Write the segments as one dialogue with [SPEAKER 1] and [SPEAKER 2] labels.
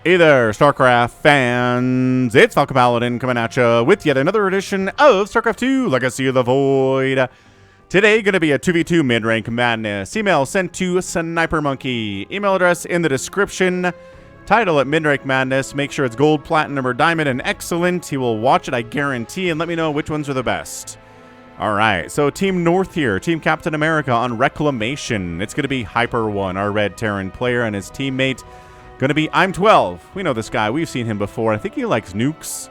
[SPEAKER 1] Hey there, StarCraft fans. It's Falcon Paladin coming at you with yet another edition of StarCraft 2 Legacy of the Void. Today, going to be a 2v2 mid-rank madness. Email sent to SniperMonkey. Email address in the description. Title at mid-rank madness. Make sure it's gold, platinum, or diamond, and excellent. He will watch it, I guarantee, and let me know which ones are the best. Alright, so Team North here. Team Captain America on Reclamation. It's going to be HyperONE, our red Terran player, and his teammate going to be ImTwelve. We know this guy. We've seen him before. I think he likes nukes.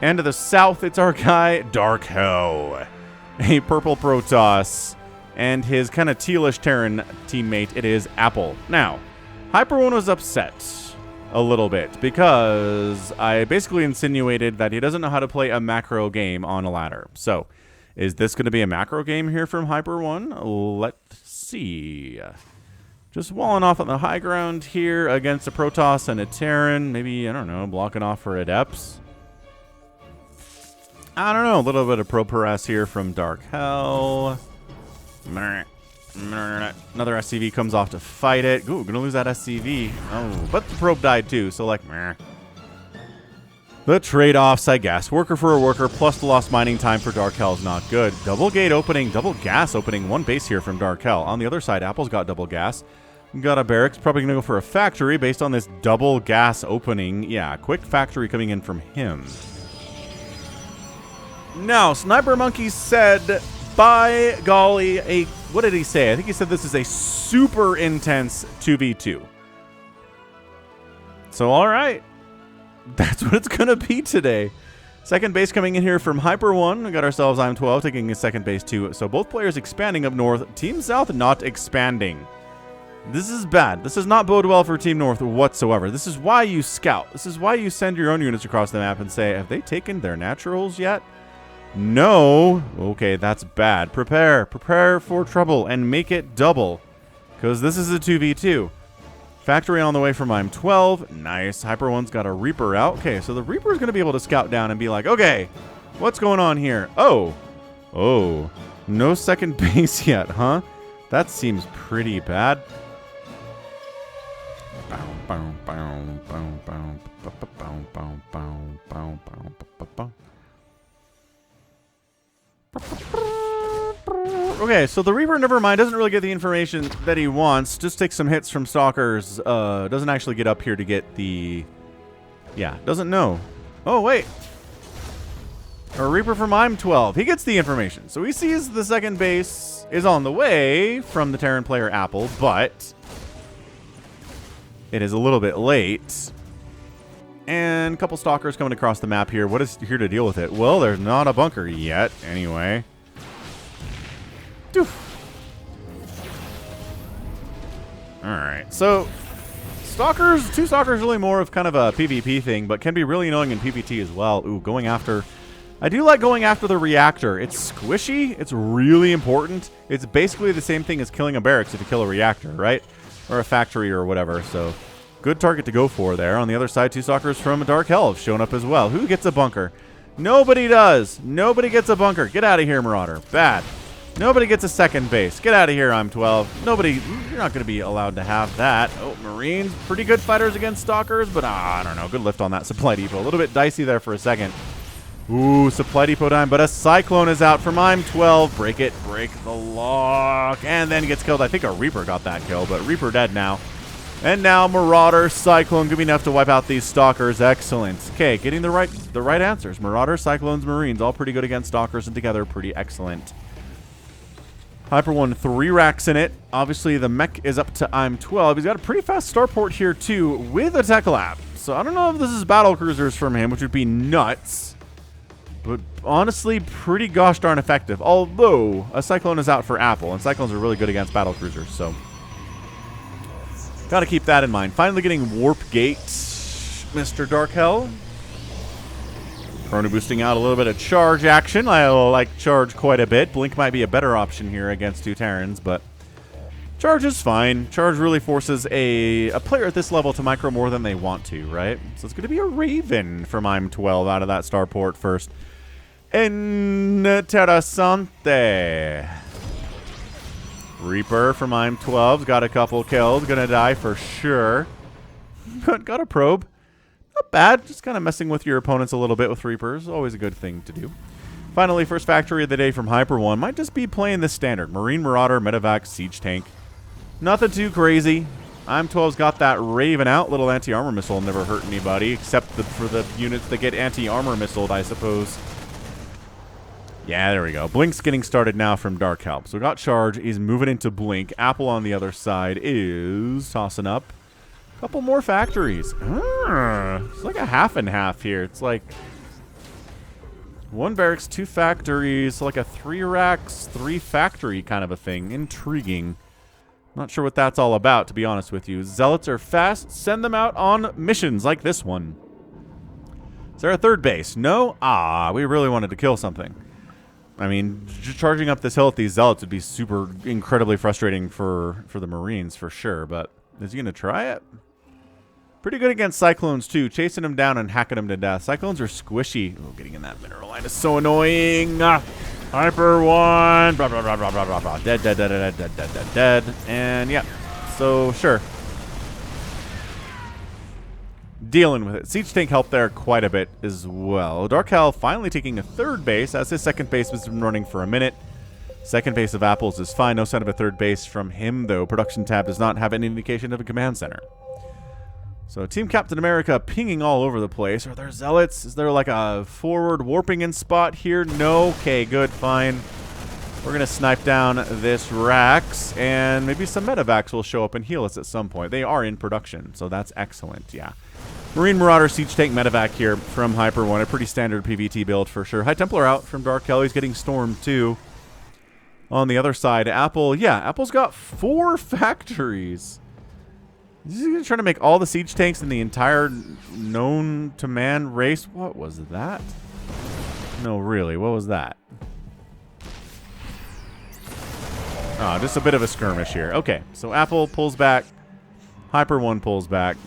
[SPEAKER 1] And to the south, it's our guy, DarkHell. A purple Protoss. And his kind of tealish Terran teammate, it is Apple. Now, HyperONE was upset a little bit because I basically insinuated that he doesn't know how to play a macro game on a ladder. So, is this going to be a macro game here from HyperONE? Let's see. Just walling off on the high ground here against a Protoss and a Terran. Maybe, I don't know, blocking off for Adepts. I don't know, a little bit of pro-press here from DarkHell. Another SCV comes off to fight it. Ooh, gonna lose that SCV. Oh, but the probe died too, so like, meh. The trade-offs, I guess. Worker for a worker plus the lost mining time for DarkHell is not good. Double gate opening, double gas opening. One base here from DarkHell. On the other side, Apple's got double gas. Got a barracks. Probably going to go for a factory based on this double gas opening. Yeah, quick factory coming in from him. Now, SniperMonkey said, by golly, what did he say? I think he said this is a super intense 2v2. So, all right. That's what it's going to be today. Second base coming in here from HyperONE. We got ourselves ImTwelve taking his second base too. So both players expanding up north. Team South not expanding. This is bad. This does not bode well for Team North whatsoever. This is why you scout. This is why you send your own units across the map and say, have they taken their naturals yet? No. Okay, that's bad. Prepare. Prepare for trouble and make it double. Because this is a 2v2. Factory on the way from ImTwelve. Nice. HyperONE's got a Reaper out. Okay, so the Reaper is going to be able to scout down and be like, okay, what's going on here? Oh. Oh. No second base yet, huh? That seems pretty bad. Okay, so the Reaper, never mind, doesn't really get the information that he wants. Just takes some hits from Stalkers. Doesn't actually get up here to get the... Yeah, doesn't know. Oh, wait. A Reaper from ImTwelve. He gets the information. So he sees the second base is on the way from the Terran player Apple, but it is a little bit late. And a couple Stalkers coming across the map here. What is here to deal with it? Well, there's not a bunker yet, anyway. Alright, so Stalkers, two Stalkers really more of kind of a PvP thing, but can be really annoying in PvT as well. Ooh, going after... I do like going after the reactor. It's squishy, it's really important. It's basically the same thing as killing a barracks if you kill a reactor, right? Or a factory or whatever, so good target to go for there. On the other side, two Stalkers from DarkHell have shown up as well. Who gets a bunker? Nobody does. Nobody gets a bunker. Get out of here, Marauder. Bad. Nobody gets a second base. Get out of here, ImTwelve. Nobody, you're not going to be allowed to have that. Oh, Marines, pretty good fighters against Stalkers, but I don't know. Good lift on that supply depot. A little bit dicey there for a second. Ooh, supply depot time, but a Cyclone is out from ImTwelve. Break it, break the lock, and then gets killed. I think a Reaper got that kill, but Reaper dead now. And now Marauder, Cyclone, gonna be enough to wipe out these Stalkers. Excellent. Okay, getting the right answers. Marauder, Cyclones, Marines, all pretty good against Stalkers and together pretty excellent. HyperONE 3 racks in it. Obviously, the mech is up to ImTwelve. He's got a pretty fast starport here, too, with a tech lab. So I don't know if this is battle cruisers from him, which would be nuts. But honestly, pretty gosh darn effective. Although, a Cyclone is out for Apple, and Cyclones are really good against battle cruisers, so gotta keep that in mind. Finally getting Warp Gate, Mr. DarkHell. Chrono boosting out a little bit of charge action. I like charge quite a bit. Blink might be a better option here against two Terrans, but charge is fine. Charge really forces a player at this level to micro more than they want to, right? So it's going to be a Raven from ImTwelve out of that starport first. Interessante. Reaper from ImTwelve's got a couple kills. Gonna die for sure. But got a probe. Not bad. Just kind of messing with your opponents a little bit with Reapers. Always a good thing to do. Finally, first factory of the day from HyperONE. Might just be playing this standard. Marine Marauder, Medevac, Siege Tank. Nothing too crazy. ImTwelve's got that Raven out. Little anti-armor missile never hurt anybody, except for the units that get anti-armor missiled, I suppose. Yeah, there we go. Blink's getting started now from DarkHell. So we got Charge. He's moving into Blink. Apple on the other side is tossing up a couple more factories. It's like a half and half here. It's like 1 barracks, 2 factories, so like a 3 racks, 3 factory kind of a thing. Intriguing. Not sure what that's all about, to be honest with you. Zealots are fast. Send them out on missions like this one. Is there a third base? No? Ah, we really wanted to kill something. I mean, charging up this hill with these Zealots would be super incredibly frustrating for the Marines, for sure. But is he going to try it? Pretty good against Cyclones, too. Chasing them down and hacking them to death. Cyclones are squishy. Oh, getting in that mineral line is so annoying. HyperONE. Blah, blah, blah, blah, blah, blah, blah. Dead, dead, dead, dead, dead, dead, dead, dead. And, yeah. So, sure. Dealing with it. Siege Tank helped there quite a bit as well. DarkHell finally taking a third base, as his second base has been running for a minute. Second base of Apples is fine. No sign of a third base from him, though. Production tab does not have any indication of a command center. So Team Captain America pinging all over the place. Are there Zealots? Is there like a forward warping in spot here? No. Okay, good, fine. We're going to snipe down this Rax, and maybe some Medevacs will show up and heal us at some point. They are in production, so that's excellent, yeah. Marine Marauder, Siege Tank, Medevac here from HyperONE. A pretty standard PvT build for sure. High Templar out from DarkHell. He's getting stormed too. On the other side, Apple, yeah, Apple's got 4 factories. He's going to try to make all the siege tanks in the entire known-to-man race. What was that? No, really, what was that? Oh, just a bit of a skirmish here. Okay, so Apple pulls back. HyperONE pulls back.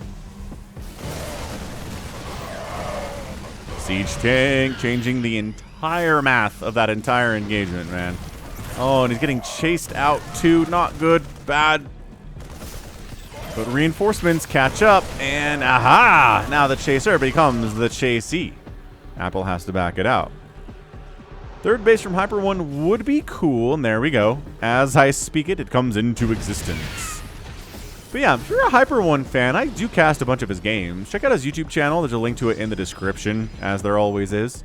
[SPEAKER 1] Siege tank changing the entire math of that entire engagement, man. Oh, and he's getting chased out too. Not good. Bad. But reinforcements catch up, and aha! Now the chaser becomes the chasee. Apple has to back it out. Third base from HyperONE would be cool, and there we go. As I speak it, it comes into existence. But yeah, if you're a HyperONE fan, I do cast a bunch of his games. Check out his YouTube channel. There's a link to it in the description, as there always is.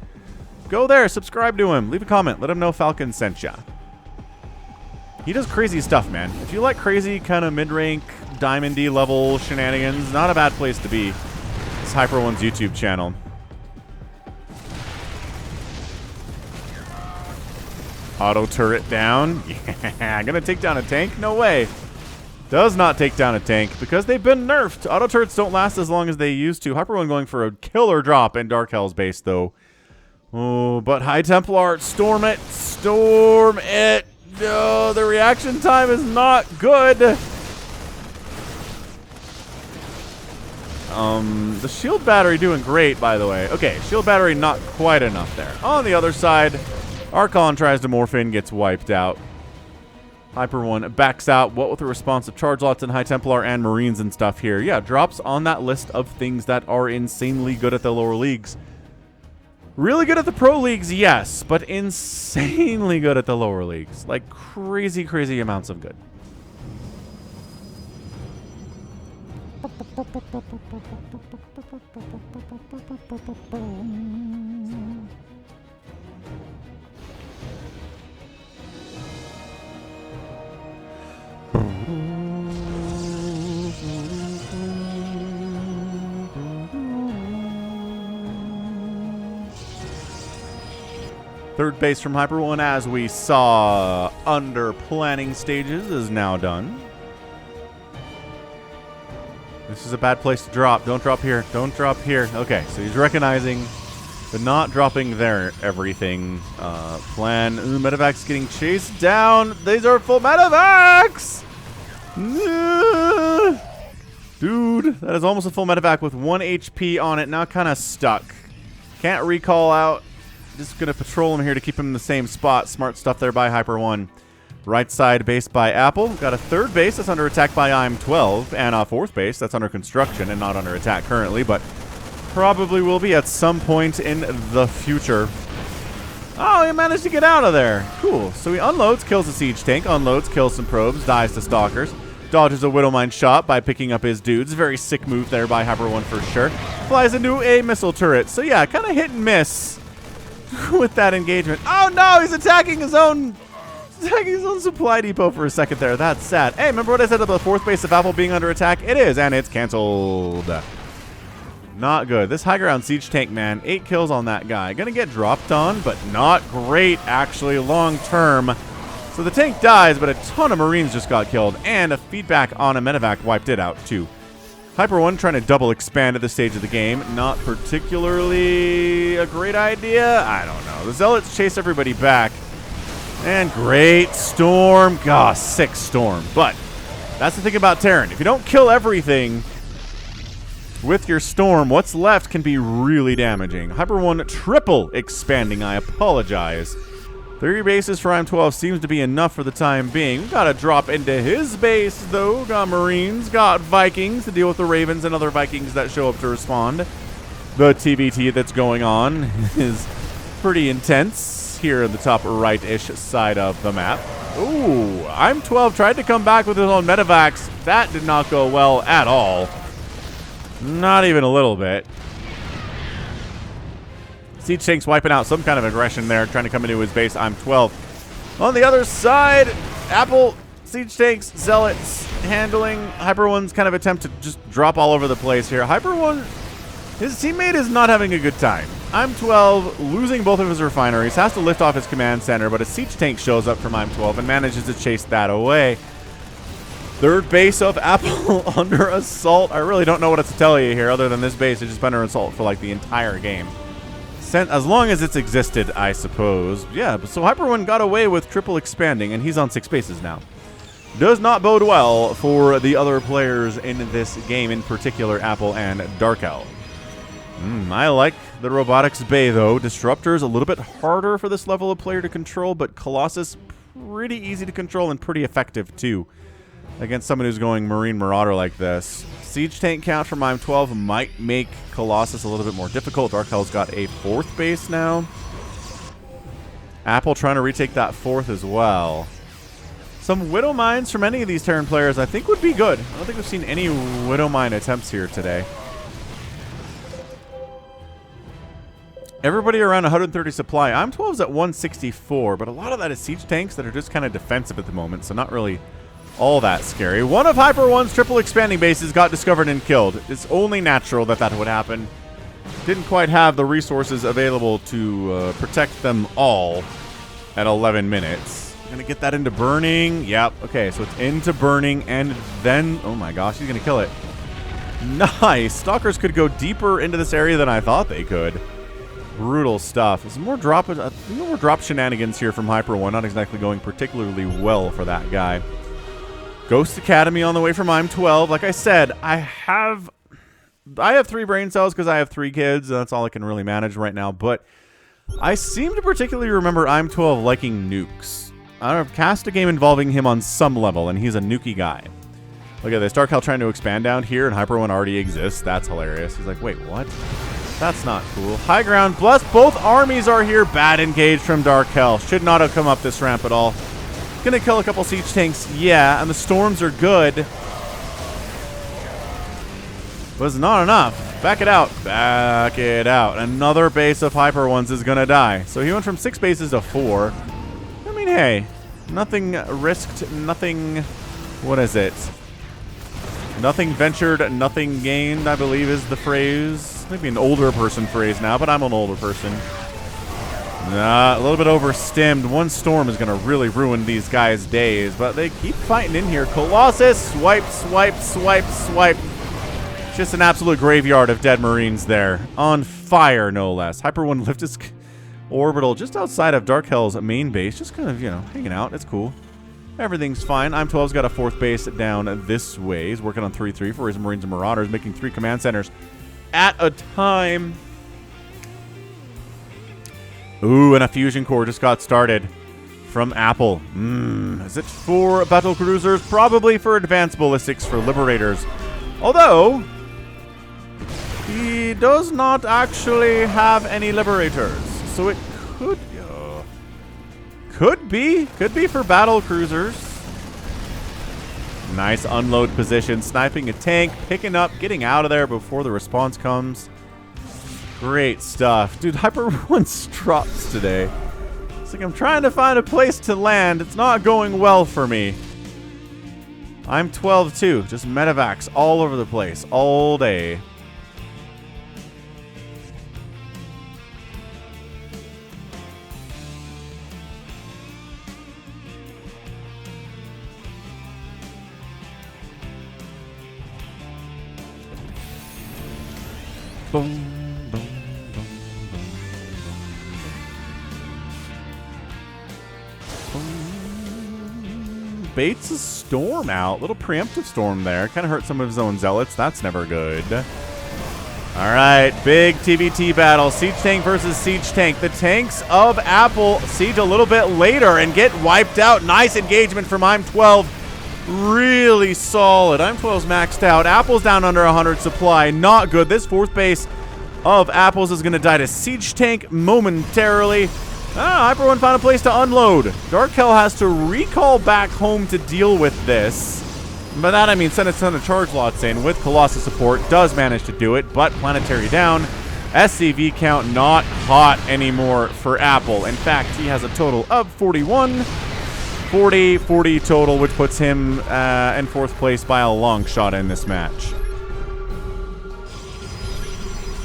[SPEAKER 1] Go there, subscribe to him, leave a comment, let him know Falcon sent ya. He does crazy stuff, man. If you like crazy kind of mid-rank, Diamond D level shenanigans, not a bad place to be. It's HyperONE's YouTube channel. Auto turret down. Yeah, gonna take down a tank? No way. Does not take down a tank because they've been nerfed. Auto turrets don't last as long as they used to. HyperONE going for a killer drop in DarkHell's base, though. Oh, but High Templar, storm it. Storm it. No, the reaction time is not good. The shield battery doing great, by the way. Okay, shield battery not quite enough there. On the other side, Archon tries to morph in, gets wiped out. HyperONE backs out, what with the response of charge lots and High Templar and Marines and stuff here. Yeah, drops on that list of things that are insanely good at the lower leagues. Really good at the pro leagues, yes, but insanely good at the lower leagues. Like crazy, crazy amounts of good. Third base from HyperONE, as we saw under planning stages, is now done. This is a bad place to drop. Don't drop here. Don't drop here. Okay, so he's recognizing, but not dropping there everything. Plan. Ooh, Medevac's getting chased down. These are full Medevacs! Dude, that is almost a full Medevac with 1 HP on it. Now kind of stuck. Can't recall out. Just going to patrol him here to keep him in the same spot. Smart stuff there by HyperONE. Right side base by Apple. Got a third base that's under attack by ImTwelve, and a fourth base that's under construction and not under attack currently, but probably will be at some point in the future. Oh, he managed to get out of there. Cool. So he unloads, kills a siege tank, unloads, kills some probes, dies to stalkers, dodges a Widowmine shot by picking up his dudes. Very sick move there by HyperONE for sure. Flies into a missile turret. So yeah, kind of hit and miss with that engagement. Oh no, he's attacking his own supply depot for a second there. That's sad. Hey, remember what I said about the fourth base of Apple being under attack? It is, and it's canceled. Not good. This high ground siege tank, man, 8 kills on that guy. Gonna get dropped on, but not great, actually, long term. So the tank dies, but a ton of Marines just got killed, and a feedback on a medevac wiped it out, too. HyperONE trying to double expand at this stage of the game. Not particularly a great idea. I don't know. The Zealots chase everybody back. And great Storm. Gosh, sick Storm. But that's the thing about Terran. If you don't kill everything with your Storm, what's left can be really damaging. HyperONE triple expanding. I apologize. 3 bases for ImTwelve seems to be enough for the time being. We've got to drop into his base, though. Got Marines, got Vikings to deal with the Ravens and other Vikings that show up to respond. The TVT that's going on is pretty intense here in the top right-ish side of the map. Ooh, ImTwelve tried to come back with his own medevacs. That did not go well at all. Not even a little bit. Siege tanks wiping out some kind of aggression there, trying to come into his base. ImTwelve. On the other side, Apple, siege tanks, Zealots, handling HyperONE's kind of attempt to just drop all over the place here. HyperONE, his teammate is not having a good time. ImTwelve losing both of his refineries, has to lift off his command center, but a siege tank shows up from ImTwelve and manages to chase that away. Third base of Apple under assault. I really don't know what to tell you here other than this base has just been under assault for like the entire game. As long as it's existed, I suppose. Yeah, so HyperONE got away with triple expanding, and he's on 6 bases now. Does not bode well for the other players in this game, in particular Apple and DarkHell. I like the Robotics Bay, though. Disruptor's a little bit harder for this level of player to control, but Colossus, pretty easy to control and pretty effective, too, against someone who's going Marine Marauder like this. Siege tank count from ImTwelve might make Colossus a little bit more difficult. DarkHell's got a 4th base now. Apple trying to retake that 4th as well. Some Widow Mines from any of these Terran players I think would be good. I don't think we've seen any Widow Mine attempts here today. Everybody around 130 supply. ImTwelve's at 164, but a lot of that is siege tanks that are just kind of defensive at the moment, so not really all that scary. One of HyperONE's triple expanding bases got discovered and killed. It's only natural that that would happen. Didn't quite have the resources available to protect them all at 11 minutes. Gonna get that into burning. Yep. Okay, so it's into burning, and then... oh my gosh, he's gonna kill it. Nice. Stalkers could go deeper into this area than I thought they could. Brutal stuff. There's more drop shenanigans here from HyperONE. Not exactly going particularly well for that guy. Ghost Academy on the way from ImTwelve. Like I said, I have 3 brain cells because I have 3 kids. That's all I can really manage right now. But I seem to particularly remember ImTwelve liking nukes. I've cast a game involving him on some level, and he's a nukey guy. Look at this. DarkHell trying to expand down here, and HyperONE already exists. That's hilarious. He's like, wait, what? That's not cool. High ground. Plus, both armies are here. Bad engage from DarkHell. Should not have come up this ramp at all. Gonna kill a couple siege tanks, yeah, and the storms are good. But it's not enough. Back it out. Back it out. Another base of HyperONE's is gonna die. So he went from 6 bases to 4. I mean, hey, nothing risked, nothing... what is it? Nothing ventured, nothing gained, I believe is the phrase. Maybe an older person phrase now, but I'm an older person. A little bit overstimmed. One storm is going to really ruin these guys' days, but they keep fighting in here. Colossus, swipe, swipe, swipe, swipe. Just an absolute graveyard of dead Marines there. On fire, no less. HyperONE left his orbital just outside of DarkHell's main base. Just kind of, you know, hanging out. It's cool. Everything's fine. ImTwelve's got a 4th base down this way. He's working on 3-3 for his Marines and Marauders, making 3 command centers at a time. Ooh, and a fusion core just got started. from Apple. Is it for battle cruisers? Probably for advanced ballistics for liberators. Although, he does not actually have any liberators. So it could be for battle cruisers. Nice unload position, sniping a tank, picking up, getting out of there before the response comes. Great stuff. Dude, HyperONE drops today. It's like I'm trying to find a place to land. It's not going well for me. ImTwelve too. Just medevacs all over the place all day. Boom. Baits a storm out. Little preemptive storm there. Kind of hurt some of his own zealots. That's never good. All right, big TVT battle. Siege tank versus siege tank. The tanks of Apple siege a little bit later and get wiped out. Nice engagement from ImTwelve. Really solid. ImTwelve's maxed out. Apple's down under 100 supply. Not good. This fourth base of Apple's is going to die to siege tank momentarily. HyperONE found a place to unload. DarkHell has to recall back home to deal with this. By that I mean send a ton of charge lots in with Colossus support. Does manage to do it, but planetary down. SCV count not hot anymore for Apple. In fact, he has a total of 41. 40 total, which puts him in fourth place by a long shot in this match.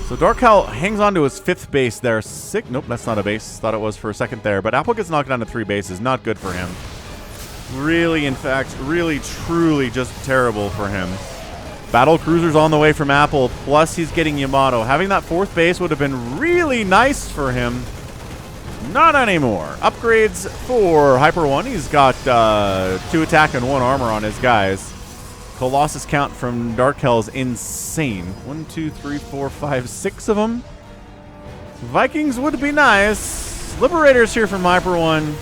[SPEAKER 1] So DarkHell hangs on to his fifth base there. Sick. Nope, that's not a base. Thought it was for a second there. But Apple gets knocked down to 3 bases. Not good for him. Really, in fact, really, truly just terrible for him. Battle cruisers on the way from Apple. Plus, he's getting Yamato. Having that fourth base would have been really nice for him. Not anymore. Upgrades for HyperONE. He's got 2 attack and 1 armor on his guys. Colossus count from DarkHell is insane. 1, 2, 3, 4, 5, 6 of them. Vikings would be nice. Liberators here from HyperONE.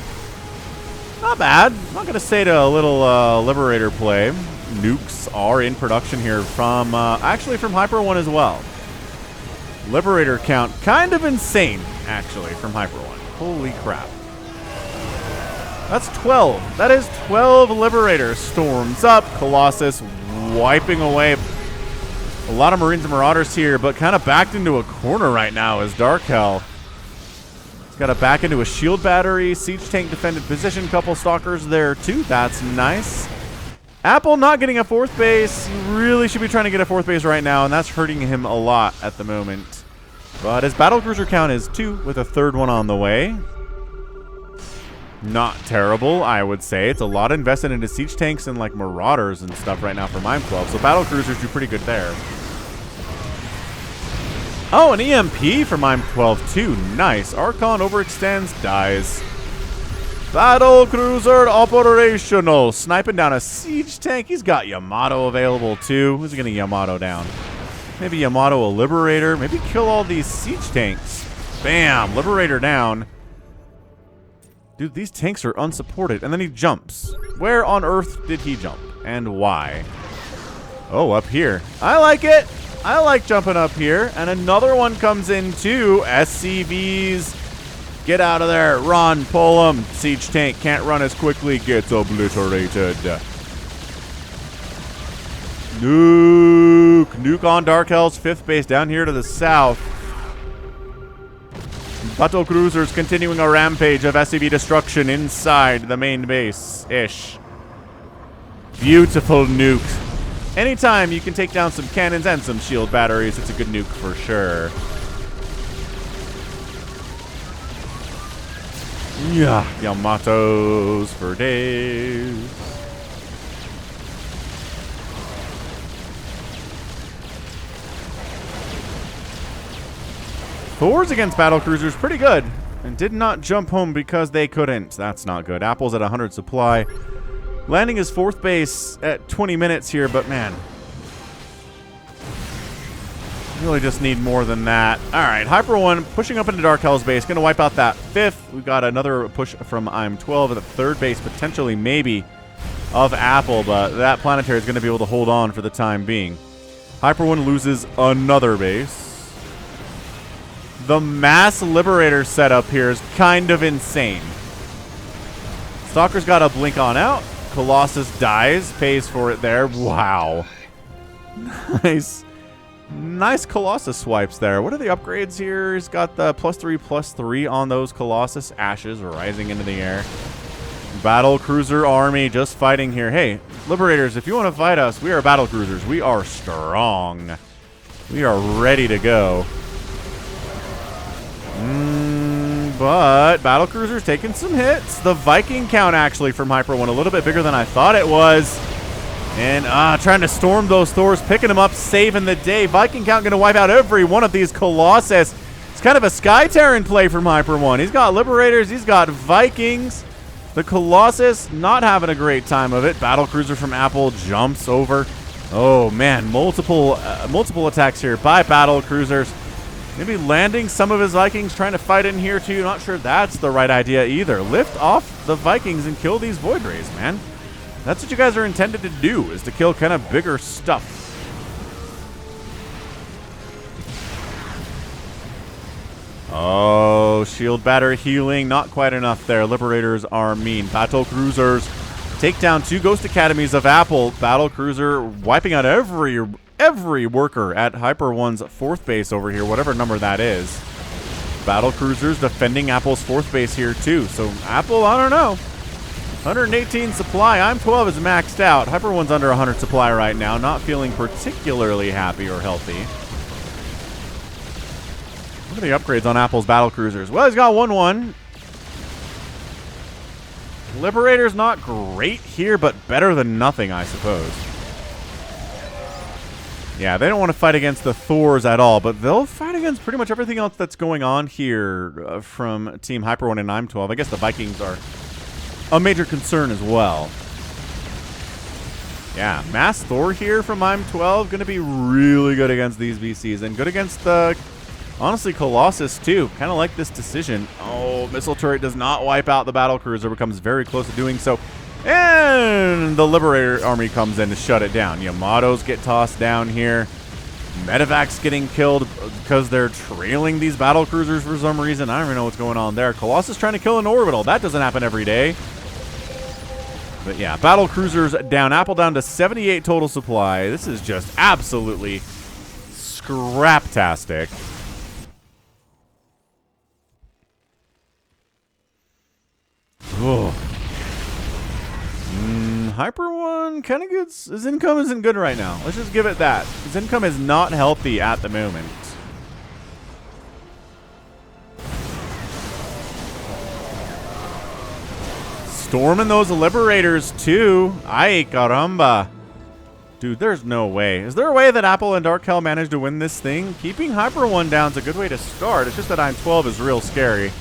[SPEAKER 1] Not bad. I'm not going to say to a little Liberator play. Nukes are in production here from, actually from HyperONE as well. Liberator count, kind of insane, actually, from HyperONE. Holy crap. That's 12. That is 12 Liberators. Storms up. Colossus wiping away a lot of Marines and Marauders here, but kind of backed into a corner right now as DarkHell. He's got to back into a shield battery. Siege tank defended position. Couple stalkers there too. That's nice. Apple not getting a fourth base. He really should be trying to get a fourth base right now, and that's hurting him a lot at the moment. But his battlecruiser count is 2 with a third one on the way. Not terrible, I would say. It's a lot invested into siege tanks and like Marauders and stuff right now from ImTwelve, so battlecruisers do pretty good there. Oh, an EMP from ImTwelve too. Nice. Archon overextends, dies. Battlecruiser operational. Sniping down a siege tank. He's got Yamato available too. Who's he going to Yamato down? Maybe Yamato a Liberator. Maybe kill all these siege tanks. Bam. Liberator down. Dude, these tanks are unsupported. And then he jumps. Where on earth did he jump? And why? Oh, up here. I like it. I like jumping up here. And another one comes in too. SCVs. Get out of there. Run. Pull them. Siege tank can't run as quickly. Gets obliterated. Nuke. Nuke on DarkHell's fifth base down here to the south. Battle cruisers continuing a rampage of SCV destruction inside the main base-ish. Beautiful nuke. Anytime you can take down some cannons and some shield batteries, it's a good nuke for sure. Yeah, Yamatos for days. Thors against battlecruisers, pretty good. And did not jump home because they couldn't. That's not good. Apple's at 100 supply. Landing his fourth base at 20 minutes here, but man. Really just need more than that. All right, HyperONE pushing up into DarkHell's base. Going to wipe out that 5th. We've got another push from ImTwelve at the 3rd base, potentially maybe, of Apple, but that planetary is going to be able to hold on for the time being. HyperONE loses another base. The mass Liberator setup here is kind of insane. Stalker's got a blink on out. Colossus dies, pays for it there. Wow. Nice. Nice Colossus swipes there. What are the upgrades here? He's got the +3/+3 on those Colossus ashes rising into the air. Battle cruiser army just fighting here. Hey, Liberators, if you want to fight us, we are battle cruisers. We are strong. We are ready to go. But battle cruisers taking some hits. The Viking count actually from HyperONE a little bit bigger than I thought it was. And trying to storm those Thors, picking them up, saving the day. Viking count going to wipe out every one of these Colossus. It's kind of a Sky Terran play from HyperONE. He's got Liberators. He's got Vikings. The Colossus not having a great time of it. Battlecruiser from Apple jumps over. Oh, man. Multiple attacks here by Battlecruisers. Maybe landing some of his Vikings, trying to fight in here, too. Not sure that's the right idea either. Lift off the Vikings and kill these Void Rays, man. That's what you guys are intended to do, is to kill kind of bigger stuff. Oh, shield batter healing. Not quite enough there. Liberators are mean. Battle cruisers take down 2 Ghost Academies of Apple. Battle cruiser wiping out every worker at HyperONE's 4th base over here, whatever number that is. Battle cruisers defending Apple's 4th base here, too. So Apple, I don't know. 118 supply. ImTwelve is maxed out. HyperONE's under 100 supply right now. Not feeling particularly happy or healthy. What are the upgrades on Apple's battlecruisers? Well, he's got 1-1. Liberator's not great here, but better than nothing, I suppose. Yeah, they don't want to fight against the Thors at all, but they'll fight against pretty much everything else that's going on here from Team HyperONE and ImTwelve. I guess the Vikings are a major concern as well. Yeah, Mass Thor here from ImTwelve. Going to be really good against these VCs and good against the, honestly, Colossus too. Kind of like this decision. Oh, Missile Turret does not wipe out the Battlecruiser. Becomes very close to doing so. And the Liberator army comes in to shut it down. Yamatos get tossed down here. Medevac's getting killed because they're trailing these Battlecruisers for some reason. I don't even know what's going on there. Colossus trying to kill an orbital. That doesn't happen every day. But yeah, battle cruisers down. Apple down to 78 total supply. This is just absolutely scraptastic. Oh. HyperONE kind of gets... His income isn't good right now. Let's just give it that. His income is not healthy at the moment. Storming those Liberators, too. Ay, caramba. Dude, there's no way. Is there a way that Apple and DarkHell managed to win this thing? Keeping HyperONE down is a good way to start. It's just that ImTwelve is real scary.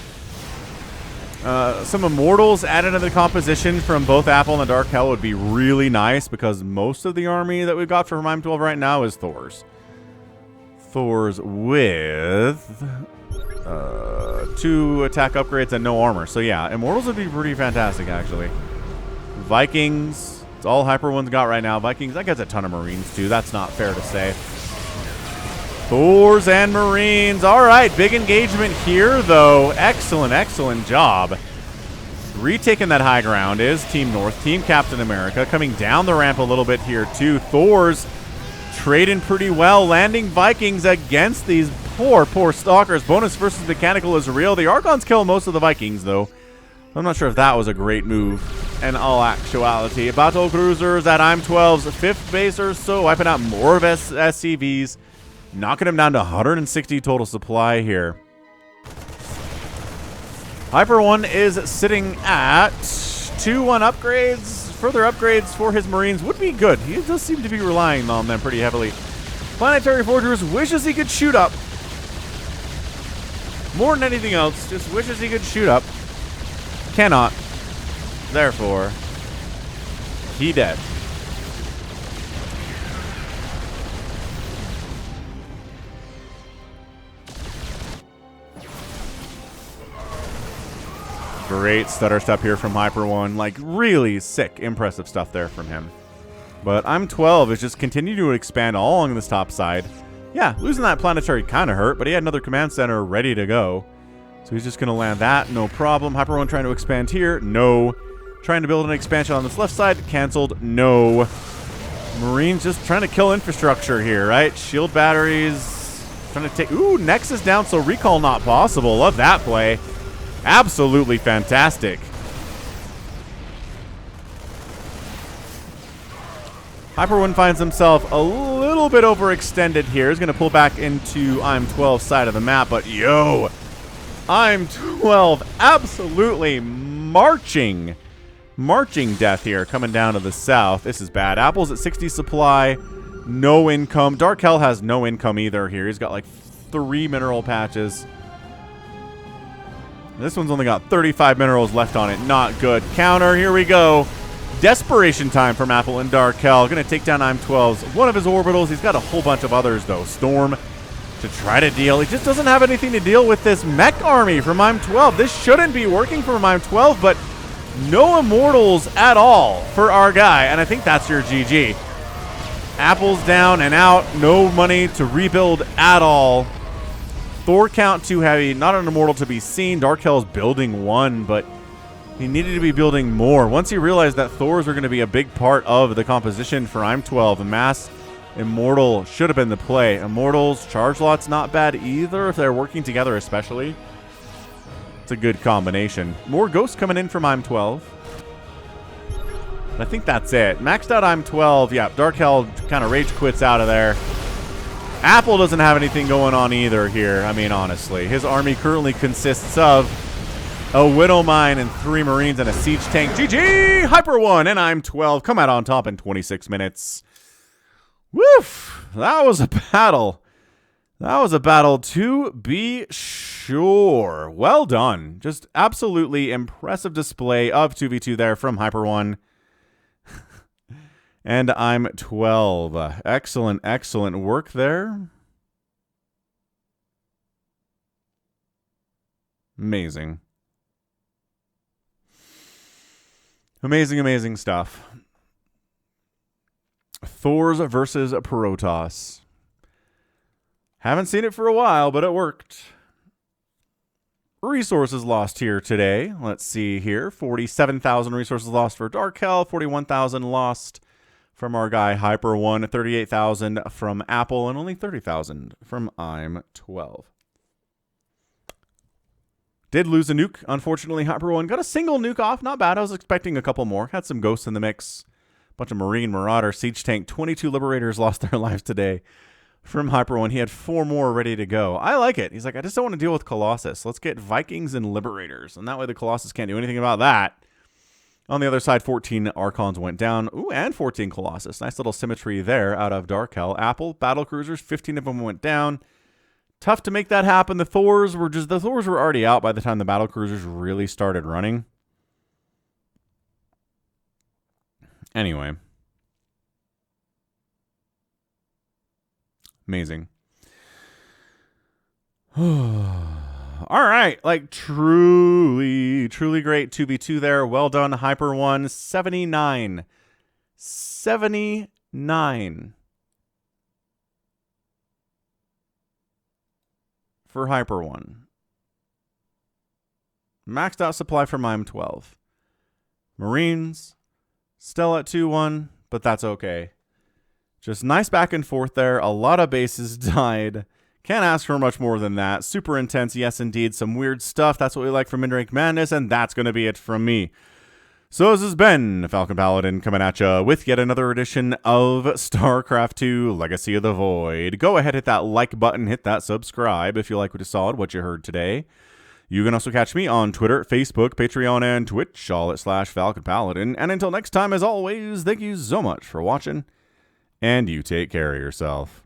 [SPEAKER 1] Some Immortals added to the composition from both Apple and DarkHell would be really nice because most of the army that we've got from ImTwelve right now is Thors. Thors with 2 attack upgrades and no armor. So yeah, Immortals would be pretty fantastic actually. Vikings, it's all HyperONE's got right now. Vikings, that gets a ton of Marines too. That's not fair to say. Thors and Marines. All right, big engagement here, though. Excellent, excellent job. Retaking that high ground is Team North, Team Captain America. Coming down the ramp a little bit here, too. Thors trading pretty well, landing Vikings against these poor Stalkers. Bonus versus mechanical is real. The Archons kill most of the Vikings, though. I'm not sure if that was a great move in all actuality. Battle cruisers at ImTwelve's 5th base or so, wiping out more of SCVs. Knocking him down to 160 total supply here. HyperONE is sitting at 2-1 upgrades. Further upgrades for his Marines would be good. He does seem to be relying on them pretty heavily. Planetary Forgers wishes he could shoot up. More than anything else, just wishes he could shoot up. Cannot. Therefore, he dead. Great stutter step here from HyperONE. Like, really sick, impressive stuff there from him. But ImTwelve is just continuing to expand all along this top side. Yeah, losing that planetary kind of hurt, but he had another command center ready to go. So he's just going to land that, no problem. HyperONE trying to expand here, no. Trying to build an expansion on this left side, canceled, no. Marines just trying to kill infrastructure here, right? Shield batteries, trying to take... Ooh, Nexus down, so recall not possible. Love that play. Absolutely fantastic. HyperONE finds himself a little bit overextended here. He's going to pull back into ImTwelve's side of the map, but yo, ImTwelve absolutely marching death here, coming down to the south. This is bad. Apple's at 60 supply, no income. DarkHell has no income either here. He's got like 3 mineral patches. This one's only got 35 minerals left on it. Not good. Counter, here we go. Desperation time from Apple and DarkHell. Going to take down ImTwelve's one of his orbitals. He's got a whole bunch of others, though. Storm to try to deal. He just doesn't have anything to deal with this mech army from ImTwelve. This shouldn't be working for ImTwelve, but no immortals at all for our guy. And I think that's your GG. Apple's down and out. No money to rebuild at all. Thor count too heavy. Not an immortal to be seen. DarkHell's building one, but he needed to be building more. Once he realized that Thors were going to be a big part of the composition for ImTwelve, a mass immortal should have been the play. Immortals, charge lots, not bad either if they're working together especially. It's a good combination. More ghosts coming in from ImTwelve. I think that's it. Maxed out ImTwelve. Yeah, DarkHell kind of rage quits out of there. Apple doesn't have anything going on either here. I mean, honestly. His army currently consists of a Widow Mine and 3 Marines and a Siege Tank. GG! HyperONE and ImTwelve come out on top in 26 minutes. Woof! That was a battle. That was a battle to be sure. Well done. Just absolutely impressive display of 2v2 there from HyperONE. And ImTwelve. Excellent, excellent work there. Amazing. Amazing, amazing stuff. Thors versus Protoss. Haven't seen it for a while, but it worked. Resources lost here today. Let's see here. 47,000 resources lost for DarkHell. 41,000 lost from our guy HyperONE. 38,000 from Apple. And only 30,000 from ImTwelve. Did lose a nuke. Unfortunately, HyperONE got a single nuke off. Not bad. I was expecting a couple more. Had some ghosts in the mix. Bunch of Marine, Marauder, Siege Tank. 22 Liberators lost their lives today from HyperONE. He had 4 more ready to go. I like it. He's like, I just don't want to deal with Colossus. Let's get Vikings and Liberators. And that way the Colossus can't do anything about that. On the other side, 14 Archons went down. Ooh, and 14 Colossus. Nice little symmetry there out of DarkHell. Apple, Battlecruisers, 15 of them went down. Tough to make that happen. The Thors were already out by the time the Battlecruisers really started running. Anyway. Amazing. All right. Like, truly great 2v2 there. Well done, HyperONE. 79. 79. For HyperONE. Maxed out supply from ImTwelve. Marines. Still at 2-1, but that's okay. Just nice back and forth there. A lot of bases died. Can't ask for much more than that. Super intense, yes indeed. Some weird stuff. That's what we like from Midrank Madness, and that's going to be it from me. So this has been Falcon Paladin coming at you with yet another edition of StarCraft 2 Legacy of the Void. Go ahead, hit that like button, hit that subscribe if you like what you saw and what you heard today. You can also catch me on Twitter, Facebook, Patreon, and Twitch, all at /Falcon Paladin. And until next time, as always, thank you so much for watching, and you take care of yourself.